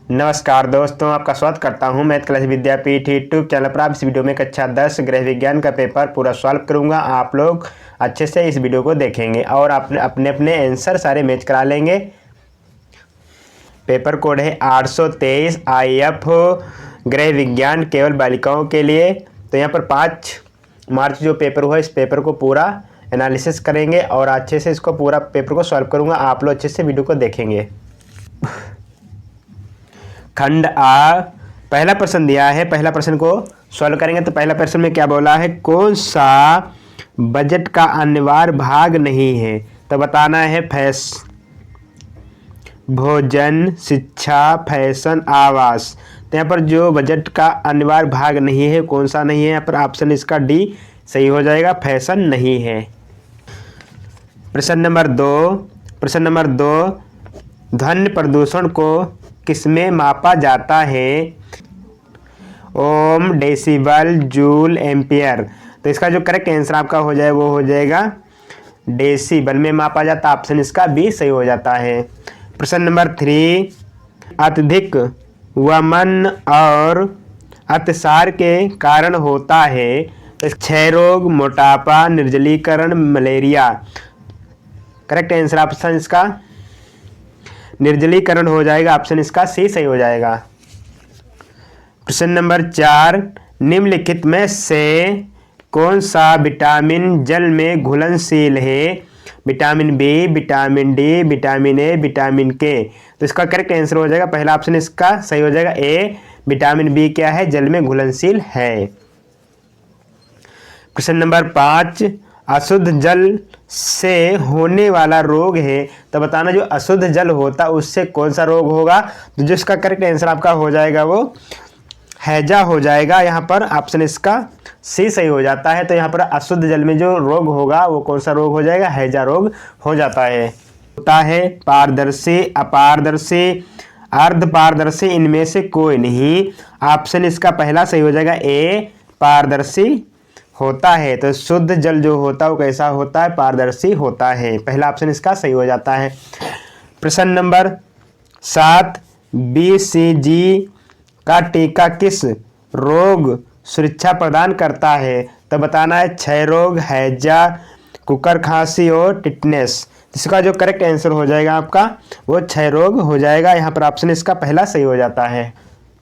नमस्कार दोस्तों, आपका स्वागत करता हूं मैथ क्लास विद्यापीठ यूट्यूब चैनल पर। आप इस वीडियो में कक्षा 10 गृह विज्ञान का पेपर पूरा सॉल्व करूंगा। आप लोग अच्छे से इस वीडियो को देखेंगे और अपने अपने आंसर सारे मैच करा लेंगे। पेपर कोड है 823 IF गृह विज्ञान केवल बालिकाओं के लिए। तो यहाँ पर 5 मार्च जो पेपर हुआ, इस पेपर को पूरा एनालिसिस करेंगे और अच्छे से इसको पूरा पेपर को सॉल्व करूंगा। आप लोग अच्छे से वीडियो को देखेंगे। खंड आ पहला प्रश्न दिया है, पहला प्रश्न को सॉल्व करेंगे। तो पहला प्रश्न में क्या बोला है, कौन सा बजट का अनिवार्य भाग नहीं है? तो बताना है भोजन, शिक्षा, फैशन, आवास। तो यहाँ पर जो बजट का अनिवार्य भाग नहीं है, कौन सा नहीं है? यहाँ पर ऑप्शन इसका डी सही हो जाएगा, फैशन नहीं है। प्रश्न नंबर दो, ध्वनि प्रदूषण को किसमें मापा जाता है? ओम, डेसिबल, जूल, एम्पियर। तो इसका जो करेक्ट आंसर आपका हो जाए वो हो जाएगा डेसिबल में मापा जाता। ऑप्शन इसका बी सही हो जाता है। प्रश्न नंबर 3, अत्यधिक वमन और अतिसार के कारण होता है? तो क्षय रोग, मोटापा, निर्जलीकरण, मलेरिया। करेक्ट आंसर ऑप्शन इसका निर्जलीकरण हो जाएगा। ऑप्शन इसका सी सही हो जाएगा। प्रश्न नंबर 4, निम्नलिखित में से कौन सा विटामिन जल में घुलनशील है? Vitamin B, vitamin D, vitamin A, vitamin K. तो इसका करेक्ट आंसर हो जाएगा, पहला ऑप्शन इसका सही हो जाएगा ए, विटामिन बी क्या है? जल में घुलनशील है। प्रश्न नंबर 5, अशुद्ध जल से होने वाला रोग है? तो बताना जो अशुद्ध जल होता है उससे कौन सा रोग होगा? तो जो इसका करेक्ट आंसर आपका हो जाएगा वो हैजा हो जाएगा। यहाँ पर ऑप्शन इसका सी सही हो जाता है। तो यहाँ पर अशुद्ध जल में जो रोग होगा वो कौन सा रोग हो जाएगा? हैजा रोग हो जाता है। होता है पारदर्शी, अपारदर्शी, अर्धपारदर्शी, इनमें से कोई नहीं। ऑप्शन इसका पहला सही हो जाएगा ए, पारदर्शी होता है। तो शुद्ध जल जो होता है वो कैसा होता है? पारदर्शी होता है। पहला ऑप्शन इसका सही हो जाता है। प्रश्न नंबर 7, BCG का टीका किस रोग सुरक्षा प्रदान करता है? तो बताना है क्षय रोग, हैजा, कुकर खांसी और टिटनेस। इसका जो करेक्ट आंसर हो जाएगा आपका वो क्षय रोग हो जाएगा। यहाँ पर ऑप्शन इसका पहला सही हो जाता है।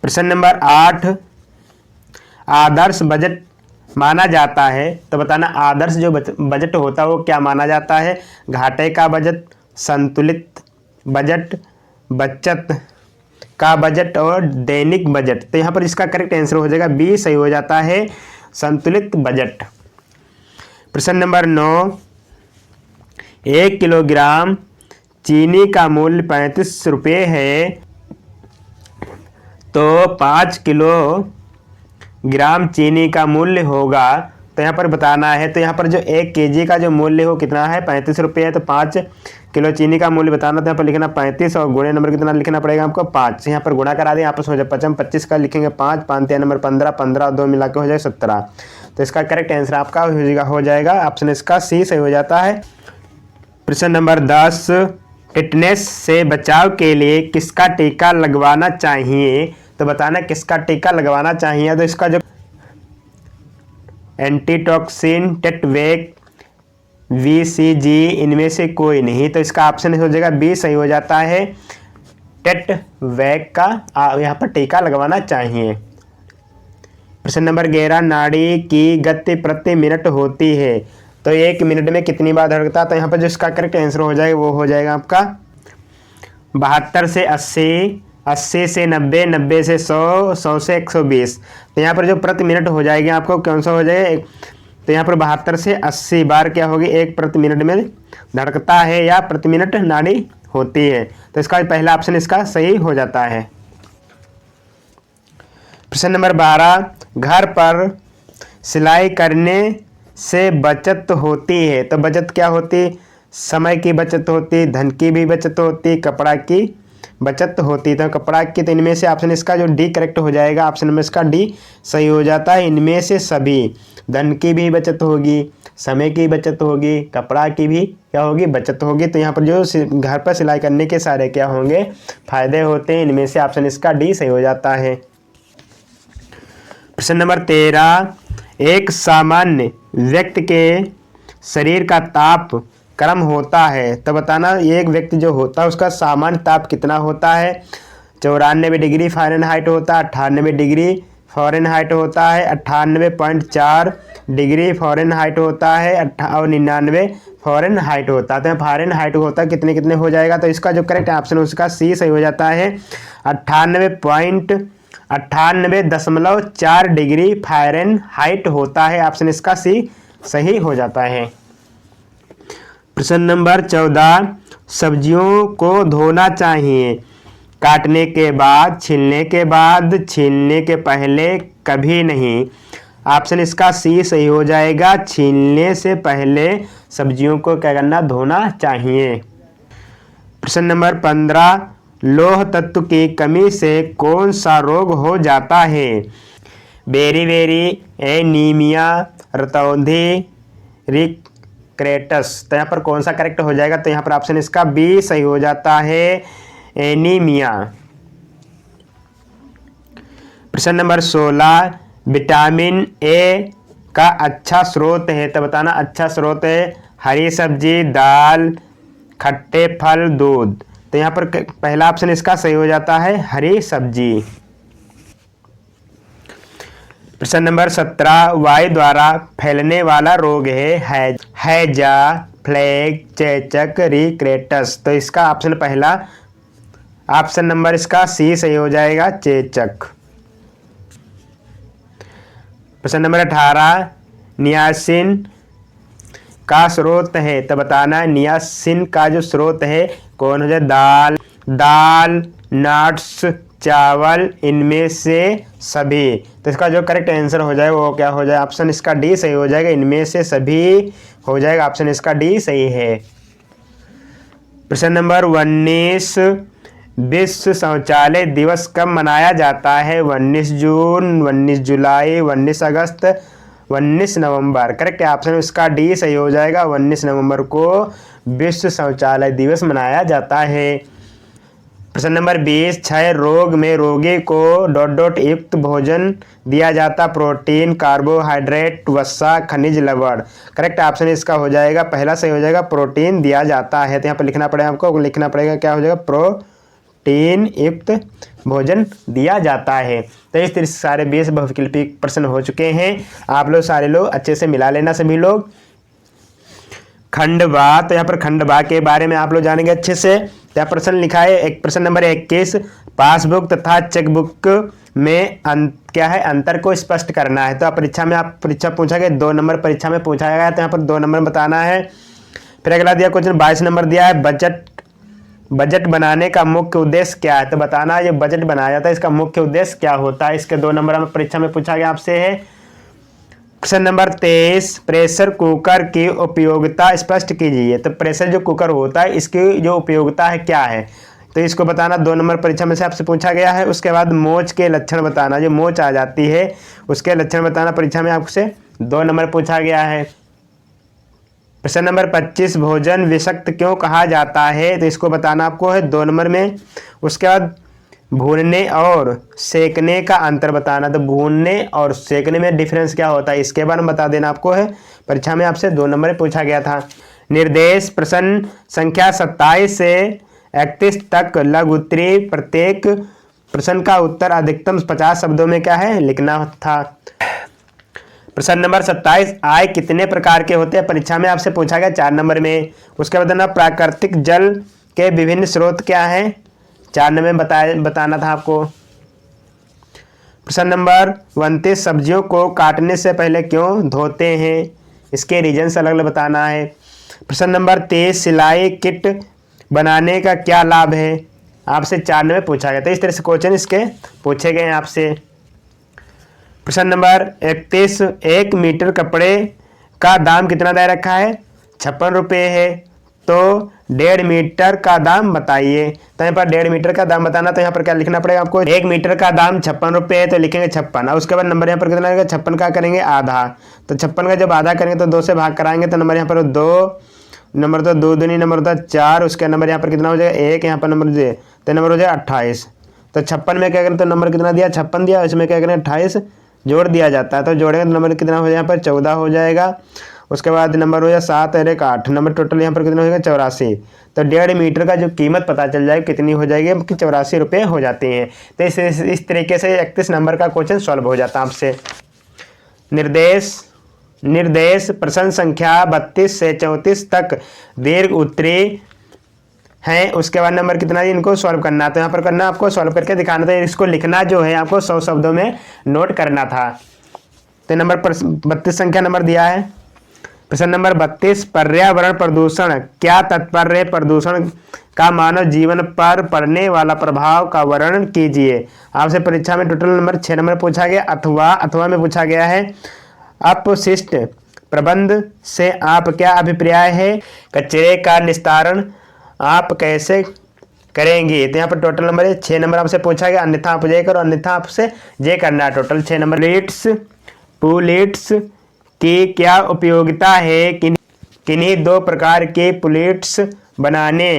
प्रश्न नंबर 8, आदर्श बजट माना जाता है? तो बताना आदर्श जो बजट होता है वो क्या माना जाता है? घाटे का बजट, संतुलित बजट, बचत का बजट और दैनिक बजट। तो यहाँ पर इसका करेक्ट आंसर हो जाएगा बी सही हो जाता है, संतुलित बजट। प्रश्न नंबर 9, 1 किलोग्राम चीनी का मूल्य 35 रुपये है, तो 5 किलोग्राम चीनी का मूल्य होगा। तो यहाँ पर बताना है। तो यहाँ पर जो 1 kg का जो मूल्य हो कितना है? 35 रुपये है। तो 5 किलो चीनी का मूल्य बताना। तो यहाँ पर लिखना 35 और गुणे नंबर कितना लिखना पड़ेगा आपको? 5। यहाँ पर गुणा करा दें, आपस हो जाए 55, 25 का लिखेंगे 5, 5 नंबर 15, 15 और 2 मिला के हो जाए 17। तो इसका करेक्ट आंसर आपका हो जाएगा ऑप्शन इसका सी सही हो जाता है। प्रश्न नंबर 10, टिटनेस से बचाव के लिए किसका टीका लगवाना चाहिए? तो बताना किसका टीका लगवाना चाहिए। तो इसका जो एंटीटॉक्सिन, टेटवेक, VCG, इनमें से कोई नहीं। तो इसका ऑप्शन हो जाएगा बी सही हो जाता है, टेटवेक का यहाँ पर टीका लगवाना चाहिए। प्रश्न नंबर 11, नाड़ी की गति प्रति मिनट होती है? तो 1 मिनट में कितनी बार धड़कता है? तो यहाँ पर जो इसका करेक्ट आंसर हो जाएगा वो हो जाएगा आपका 72 से 80, 80 से 90, 90 से 100, 100 से 120। तो यहाँ पर जो प्रति मिनट हो जाएगी आपको कौन सा हो जाएगा? तो यहाँ पर 72 से 80 बार क्या होगी? 1 प्रति मिनट में धड़कता है या प्रति मिनट नाड़ी होती है। तो इसका पहला ऑप्शन इसका सही हो जाता है। प्रश्न नंबर 12, घर पर सिलाई करने से बचत होती है? तो बचत क्या होती? समय की बचत होती, धन की भी बचत होती, कपड़ा की बचत होती। तो कपड़ा की, तो इनमें से ऑप्शन इसका जो डी करेक्ट हो जाएगा, ऑप्शन नंबर इसका डी सही हो जाता है। इनमें से सभी, धन की भी बचत होगी, समय की बचत होगी, कपड़ा की भी क्या होगी, बचत होगी। तो यहाँ पर जो घर पर सिलाई करने के सारे क्या होंगे, फायदे होते हैं। इनमें से ऑप्शन इसका डी सही हो जाता है। प्रश्न नंबर 13, एक सामान्य व्यक्ति के शरीर का ताप क्रम होता है, तो बताना एक व्यक्ति जो होता है उसका सामान्य ताप कितना होता है। 94 डिग्री फ़ारेनहाइट होता है, 98 डिग्री फ़ारेनहाइट होता है, 98.4 डिग्री फ़ारेनहाइट होता है, और 99 फ़ारेनहाइट होता है। तो फ़ारेनहाइट होता है कितने कितने हो जाएगा, तो इसका जो करेक्ट ऑप्शन है उसका सी सही हो जाता है। 98.4 डिग्री फ़ारेनहाइट होता है, ऑप्शन इसका सी सही हो जाता है। प्रश्न नंबर 14, सब्जियों को धोना चाहिए काटने के बाद, छीलने के बाद, छीलने के पहले, कभी नहीं। ऑप्शन इसका सी सही हो जाएगा, छीलने से पहले सब्जियों को क्या करना, धोना चाहिए। प्रश्न नंबर 15, लौह तत्व की कमी से कौन सा रोग हो जाता है। बेरी एनीमिया, रतौंधी, रिकेट्स। तो यहाँ पर कौन सा करेक्ट हो जाएगा, तो यहाँ पर ऑप्शन इसका बी सही हो जाता है, एनीमिया। प्रश्न नंबर 16, विटामिन ए का अच्छा स्रोत है, तो बताना अच्छा स्रोत है हरी सब्जी, दाल, खट्टे फल, दूध। तो यहाँ पर पहला ऑप्शन इसका सही हो जाता है, हरी सब्जी। प्रश्न नंबर 17, वायु द्वारा फैलने वाला रोग है हैजा, प्लेग, चेचक, रिकेट्स। तो इसका ऑप्शन पहला, ऑप्शन नंबर इसका सी सही हो जाएगा, चेचक। प्रश्न नंबर 18, नियासिन का स्रोत है, तो बताना नियासिन का जो स्रोत है कौन हो जाए, दाल, नट्स, चावल, इनमें से सभी। तो इसका जो करेक्ट आंसर हो जाए वो क्या हो जाए, ऑप्शन इसका डी सही हो जाएगा, इनमें से सभी हो जाएगा, ऑप्शन इसका डी सही है। प्रश्न नंबर 19, विश्व शौचालय दिवस कब मनाया जाता है। 19 जून, 19 जुलाई, 19 अगस्त, 19 नवंबर। करेक्ट ऑप्शन इसका डी सही हो जाएगा, 19 नवंबर को विश्व शौचालय दिवस मनाया जाता है। प्रश्न नंबर 20, क्षय रोग में रोगी को ... युक्त भोजन दिया जाता, प्रोटीन, कार्बोहाइड्रेट, वसा, खनिज, लवण। करेक्ट ऑप्शन इसका हो जाएगा पहला सही हो जाएगा, प्रोटीन दिया जाता है। तो यहाँ पर लिखना पड़ेगा, आपको लिखना पड़ेगा क्या हो जाएगा, प्रोटीन युक्त भोजन दिया जाता है। तो इस तरह से सारे 20 बहुविकल्पी प्रश्न हो चुके हैं। आप लोग सारे लोग अच्छे से मिला लेना सभी लोग। खंड बा, तो यहाँ पर खंड बा के बारे में आप लोग जानेंगे अच्छे से। यहाँ प्रश्न लिखा है, एक प्रश्न नंबर 21, पासबुक तथा चेकबुक में क्या है, अंतर को स्पष्ट करना है। तो परीक्षा पूछा गया 2 नंबर परीक्षा में पूछा गया, तो यहाँ पर 2 नंबर बताना है। फिर अगला दिया क्वेश्चन 22 नंबर दिया है, बजट बनाने का मुख्य उद्देश्य क्या है। तो बताना ये बजट बनाया जाता है, इसका मुख्य उद्देश्य क्या होता है। इसके 2 नंबर में परीक्षा में पूछा गया आपसे है। प्रश्न नंबर 23, प्रेशर कुकर की उपयोगिता स्पष्ट कीजिए। तो प्रेशर जो कुकर होता है इसकी जो उपयोगिता है क्या है, तो इसको बताना 2 नंबर परीक्षा में से आपसे पूछा गया है। उसके बाद मोच के लक्षण बताना, जो मोच आ जाती है उसके लक्षण बताना परीक्षा में आपसे 2 नंबर पूछा गया है। प्रश्न नंबर 25, भोजन विषाक्त क्यों कहा जाता है, तो इसको बताना आपको है 2 नंबर में। उसके बाद भूनने और सेकने का अंतर बताना, तो भूनने और सेकने में डिफरेंस क्या होता है इसके बारे में बता देना आपको है। परीक्षा में आपसे 2 नंबर पूछा गया था। निर्देश, प्रश्न संख्या 27 से 31 तक लघु उत्तरीय, प्रत्येक प्रश्न का उत्तर अधिकतम 50 शब्दों में क्या है, लिखना था। प्रश्न नंबर 27, आय कितने प्रकार के होते हैं, परीक्षा में आपसे पूछा गया 4 नंबर में। उसके बाद प्राकृतिक जल के विभिन्न स्रोत क्या हैं, 4 नंबर में बताना था आपको। प्रश्न नंबर 29, सब्जियों को काटने से पहले क्यों धोते हैं, इसके रीजन्स अलग अलग बताना है। प्रश्न नंबर 30, सिलाई किट बनाने का क्या लाभ है, आपसे 4 नंबर पूछा गया। तो इस तरह से क्वेश्चन इसके पूछे गए हैं आपसे। प्रश्न नंबर 31, 1 मीटर कपड़े का दाम कितना दे रखा है, 56 रुपये है, तो 1.5 मीटर का दाम बताइए। तो यहाँ पर 1.5 मीटर का दाम बताना, तो यहाँ पर क्या लिखना पड़ेगा आपको, 1 मीटर का दाम 56 रुपये है, तो लिखेंगे 56। और उसके बाद नंबर यहाँ पर कितना आएगा, 56 का करेंगे आधा। तो 56 का जब आधा करेंगे तो 2 से भाग कराएंगे, तो नंबर यहाँ पर 2, नंबर तो 2 दूनी नंबर होता है 4, उसका नंबर यहाँ पर कितना हो जाएगा 1, यहाँ पर नंबर दे तो नंबर हो जाएगा 28। तो 56 में क्या करें, तो नंबर कितना दिया 56 दिया, इसमें क्या करें 28 जोड़ दिया जाता है, तो जोड़ेंगे तो नंबर कितना हो जाएगा यहाँ पर 14 हो जाएगा। उसके बाद नंबर हो जाए 7 और 1 8, नंबर टोटल यहाँ पर कितना हो जाएगा 84। तो 1.5 मीटर का जो कीमत पता चल जाएगी कितनी हो जाएगी कि 84 रुपये हो जाती हैं। तो इस तरीके से 31 नंबर का क्वेश्चन सॉल्व हो जाता है आपसे। निर्देश प्रश्न संख्या 32 से 34 तक दीर्घ उत्तरी हैं। उसके बाद नंबर कितना है, इनको सॉल्व करना। तो यहाँ पर करना आपको सॉल्व करके दिखाना था, इसको लिखना जो है आपको 100 शब्दों में नोट करना था। तो नंबर 32 संख्या नंबर दिया है। प्रश्न नंबर 32, पर्यावरण प्रदूषण क्या तात्पर्य है, प्रदूषण का मानव जीवन पर पड़ने वाला प्रभाव का वर्णन कीजिए। आपसे परीक्षा में टोटल नंबर 6 नंबर पूछा गया। अथवा में पूछा गया है अपशिष्ट प्रबंध से आप क्या अभिप्राय है, कचरे का निस्तारण आप कैसे करेंगे। तो यहाँ पर टोटल नंबर है 6 नंबर आपसे पूछा गया, अन्यथा आप जे करो, अन्यथा आपसे जे करना है। Total 6 number. पुलिट्स की क्या उपयोगिता है, किन्हीं 2 प्रकार के पुलिट्स बनाने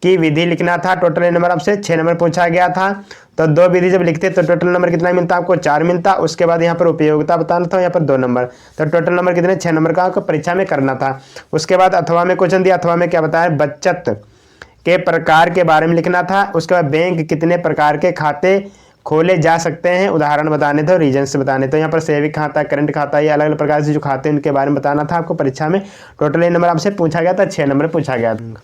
की विधि लिखना था। टोटल नंबर आपसे 6 नंबर पूछा गया था। तो 2 विधि जब लिखते तो टोटल नंबर कितना मिलता आपको 4 मिलता। उसके बाद यहाँ पर उपयोगिता बताना था, यहाँ पर 2 नंबर। तो टोटल नंबर कितने 6 नंबर का आपको परीक्षा में करना था। उसके बाद अथवा में क्वेश्चन दिया, अथवा में क्या बताया, बचत के प्रकार के बारे में लिखना था। उसके बाद बैंक कितने प्रकार के खाते खोले जा सकते हैं, उदाहरण बताने थे और रीजन्स बताने। तो यहाँ पर सेविंग खाता, करंट खाता, ये अलग अलग प्रकार से जो खाते हैं उनके बारे में बताना था आपको परीक्षा में। टोटल ये नंबर आपसे पूछा गया था, 6 नंबर पूछा गया था।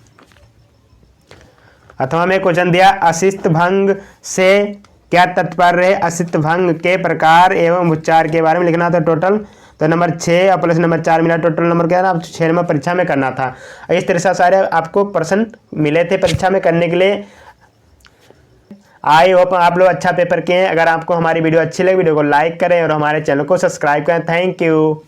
अथवा में क्वेश्चन दिया, अशिष्ट भंग से क्या तात्पर्य है, अशिष्ट भंग के प्रकार एवं उच्चार के बारे में लिखना था। टोटल तो नंबर 6 और प्लस नंबर 4 मिला, टोटल नंबर क्या है ना, आप 6 नंबर परीक्षा में करना था। इस तरह से सारे आपको प्रश्न मिले थे परीक्षा में करने के लिए। आई होप आप लोग अच्छा पेपर किए हैं। अगर आपको हमारी वीडियो अच्छी लगी, वीडियो को लाइक करें और हमारे चैनल को सब्सक्राइब करें। Thank you.